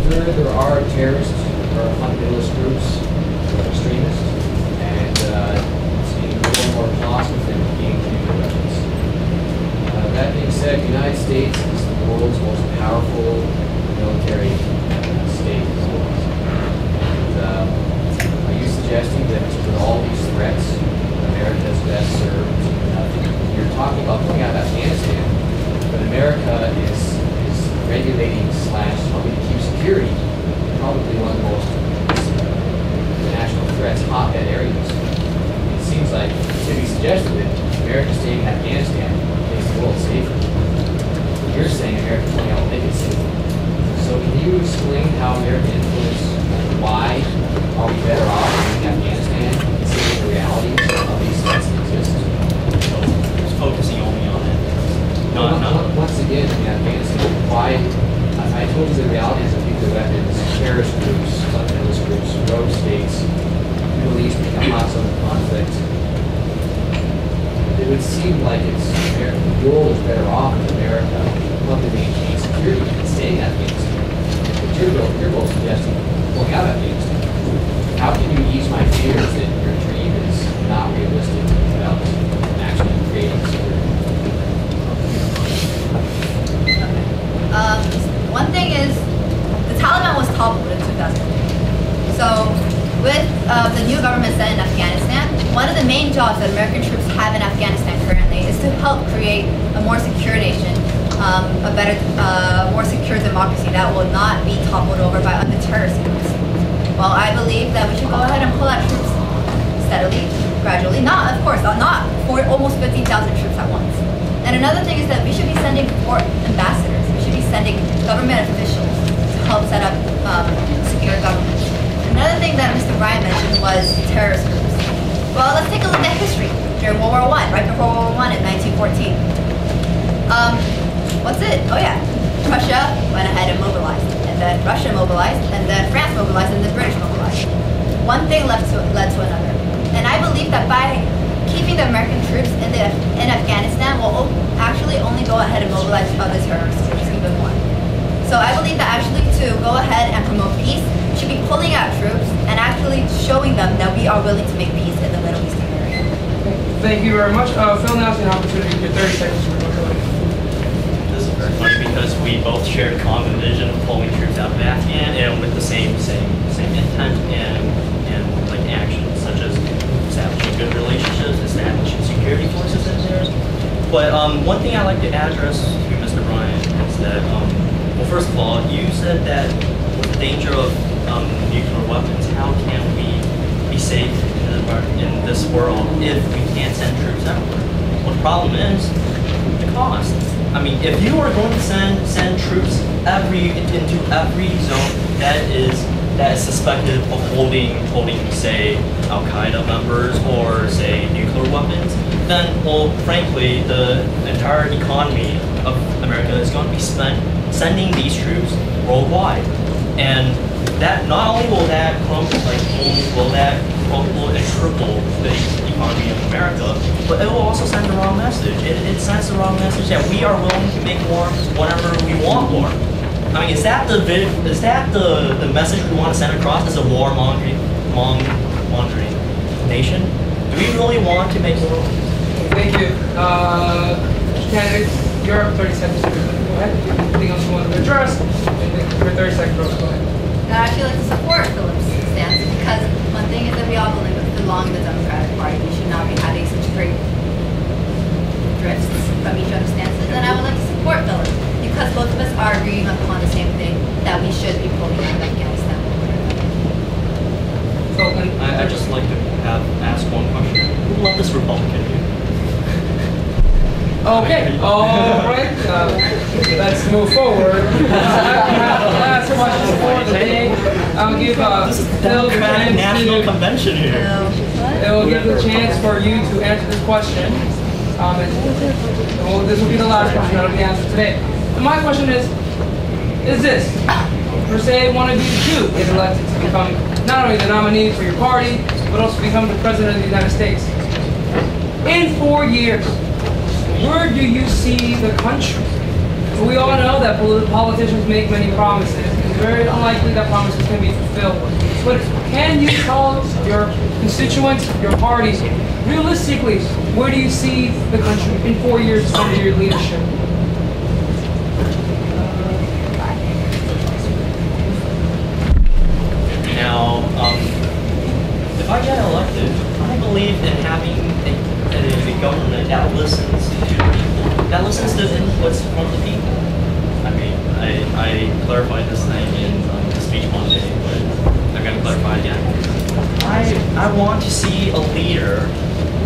Third, there are terrorists or fundamentalist groups, extremists, and it's getting more and more plausible for them to gain nuclear weapons. That being said, the United States is the world's most powerful military state. And, are you suggesting that with all these threats, America is best served? You're talking about pulling out of Afghanistan, but America is regulating / helping to keep security probably one of the most national threats hotbed areas. It seems like to be suggested that America staying in Afghanistan makes the world safer. You're saying America pulling out will make it safer. So can you explain how American influence, why are we better off in Afghanistan considering the realities of these threats that exist? Just focusing only on it. Once again, in Afghanistan, why? I told you the realities of nuclear weapons, terrorist groups, fundamentalist groups, rogue states, Middle East become hot zone of conflict. It would seem like the world is better off in America helping maintain security and staying in Afghanistan. But you're both suggesting pulling out of Afghanistan. How can you ease my fears that your dream is not realistic without actually creating security? One thing is, the Taliban was toppled in 2003. So, with the new government set in Afghanistan, one of the main jobs that American troops have in Afghanistan currently is to help create a more secure nation, a better, more secure democracy that will not be toppled over by other terrorist groups. Well, I believe that we should go ahead and pull out troops steadily, gradually. Not, of course, not for almost 50,000 troops at once. And another thing is that we should be sending foreign ambassadors. We should be sending government officials to help set up secure government. Another thing that Mr. Ryan mentioned was terrorist groups. Well, let's take a look at history. During World War I, right before World War I in 1914. What's it? Oh yeah, Russia went ahead and mobilized. And then Russia mobilized, and then France mobilized, and the British mobilized. One thing led to another. And I believe that by keeping the American troops in Afghanistan will actually only go ahead and mobilize other terrorist groups even more. So I believe that actually to go ahead and promote peace, we should be pulling out troops and actually showing them that we are willing to make peace in the Middle Eastern area. Thank you very much. Phil, now's an opportunity for 30 seconds for rebuttal. This is very funny because we both shared a common vision of pulling troops out of Afghan and with the same intent and like actions such as establishing good relationships, establishing security forces in there. But one thing I'd like to address to Mr. Bryan is that, well, first of all, you said that with the danger of nuclear weapons, how can we be safe in this world if we can't send troops everywhere? Well, the problem is the cost. I mean, if you are going to send troops into every zone that is suspected of holding, say, Al-Qaeda members or, say, nuclear weapons, then, well, frankly, the entire economy of America is going to be spent sending these troops worldwide. And that not only will that quadruple and triple the economy of America, but it will also send the wrong message. It sends the wrong message that we are willing to make war whenever we want war. I mean, is that the message we want to send across as a warmongering nation? Do we really want to make war? Thank you. Candidates, you're up 30 seconds. Go ahead. Anything else you want to address? For 30 seconds, go ahead. I actually like to support Philip's stance because one thing is that we all belong in the Democratic Party. We should not be having such great drifts from each other's stances. And I would like to support Philip because both of us are agreeing upon the same thing, that we should be pulling out of Afghanistan. So, I'd just like to ask one question. Who let this Republican do? okay, all right. Let's move forward. Last question for the day. I'll give Phil the chance National Convention here. It will give the chance for you to answer this question. This will be the last question that will be answered today. And my question is this: per se, one of you two is elected to become not only the nominee for your party, but also become the president of the United States. In 4 years, where do you see the country? We all know that politicians make many promises, and very unlikely that promises can be fulfilled. But can you tell your constituents, your parties, realistically, where do you see the country in 4 years under your leadership? Now, if I get elected, I believe in having a government that listens to people, that listens to inputs from the people. I mean, I clarified this thing in the speech one day, but I'm going to clarify again. I want to see a leader,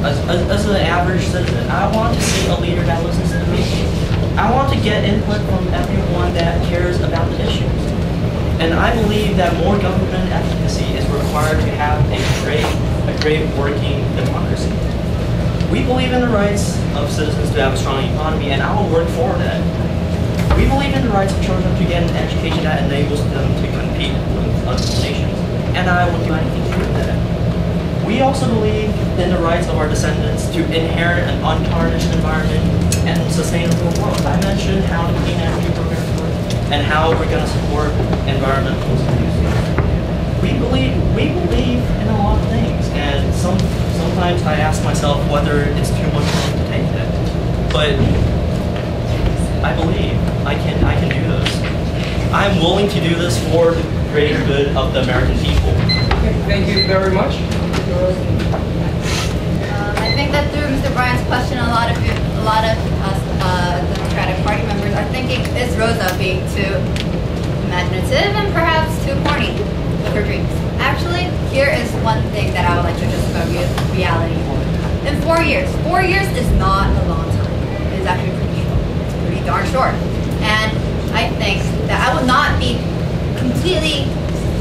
as an average citizen, I want to see a leader that listens to the people. I want to get input from everyone that cares about the issues. And I believe that more government efficacy is required to have a great working democracy. We believe in the rights of citizens to have a strong economy, and I will work for that. We believe in the rights of children to get an education that enables them to compete with other nations, and I will do anything to do that. We also believe in the rights of our descendants to inherit an untarnished environment and sustainable world. I mentioned how the clean energy programs work and how we're going to support environmental solutions. We believe in a lot of things, and sometimes I ask myself whether it's too much time to take that. But I believe I can do this. I'm willing to do this for the greater good of the American people. Okay, thank you very much. I think that through Mr. Bryan's question, a lot of us Democratic Party members are thinking, is Rosa being too imaginative and perhaps too corny with her dreams? Actually, here is one thing that I would like to just go reality. In 4 years is not a long time. It is actually pretty darn short. And I think that I will not be completely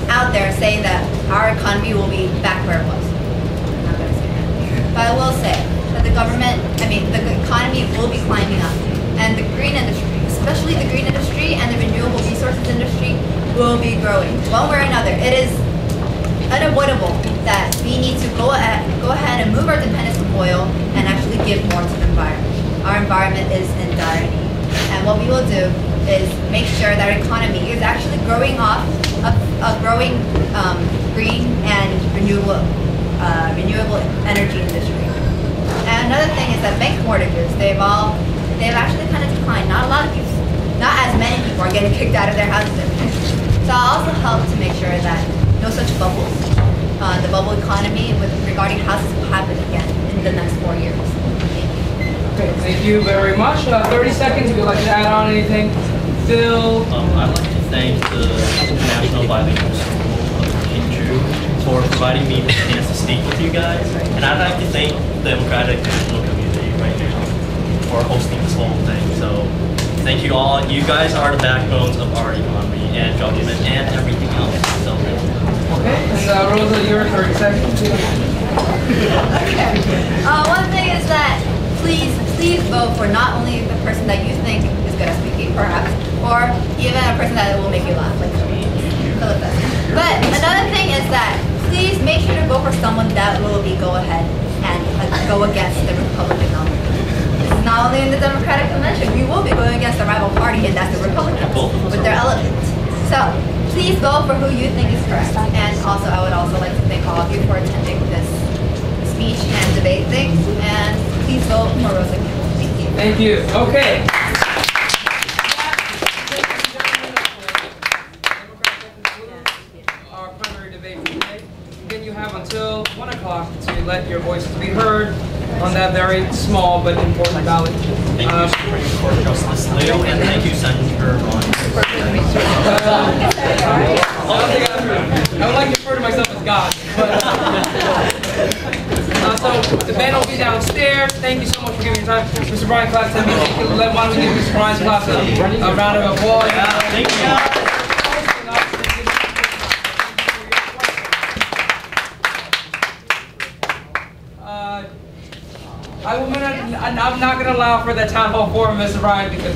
out there saying that our economy will be back where it was. I'm not going to say that. But I will say that the economy will be climbing up. And the green industry, especially the green industry and the renewable resources industry, will be growing. One way or another, it is unavoidable that we need to go ahead and move our dependence on oil and actually give more to the environment. Our environment is in dire need. And what we will do is make sure that our economy is actually growing off a growing green and renewable energy industry. And another thing is that bank mortgages, they've actually kind of declined. Not as many people are getting kicked out of their houses every day. So I'll also help to make sure that no such bubbles, the bubble economy regarding houses will happen again in the next 4 years. Thank you. Okay, thank you very much. 30 seconds if you'd like to add on anything. Phil? I'd like to thank the National Bilingual School of Kinchu for providing me the chance to speak with you guys. And I'd like to thank the Democratic National Community right now for hosting this whole thing. So thank you all. You guys are the backbones of our economy and government and everything else. So thank you. Okay, and Rosa, your 30 seconds. Okay. One thing is that please vote for not only the person that you think is good at speaking, perhaps, or even a person that will make you laugh, like Philip does. But another thing is that please make sure to vote for someone that will go ahead and go against the Republican nominee. This is not only in the Democratic Convention, we will be going against the rival party, and that's the Republicans with their elements. So please vote for who you think is correct. And also, I would also like to thank all of you for attending this speech and debate thing. And please vote for Rosa Campbell. Thank you. Thank you. Okay. Our primary debate for today. Again, you have until 1 o'clock to let your voices be heard on that very small but important ballot. Thank you, Supreme Court Justice Leo, and thank you, Senator Ron. I would like to refer to myself as God. So the band will be downstairs. Thank you so much for giving your time. Mr. Bryan Claps, why don't we give Mr. Bryan Claps a round of applause. Yeah, thank you. I'm not going to allow for the town hall forum, Mr. Bryan, because,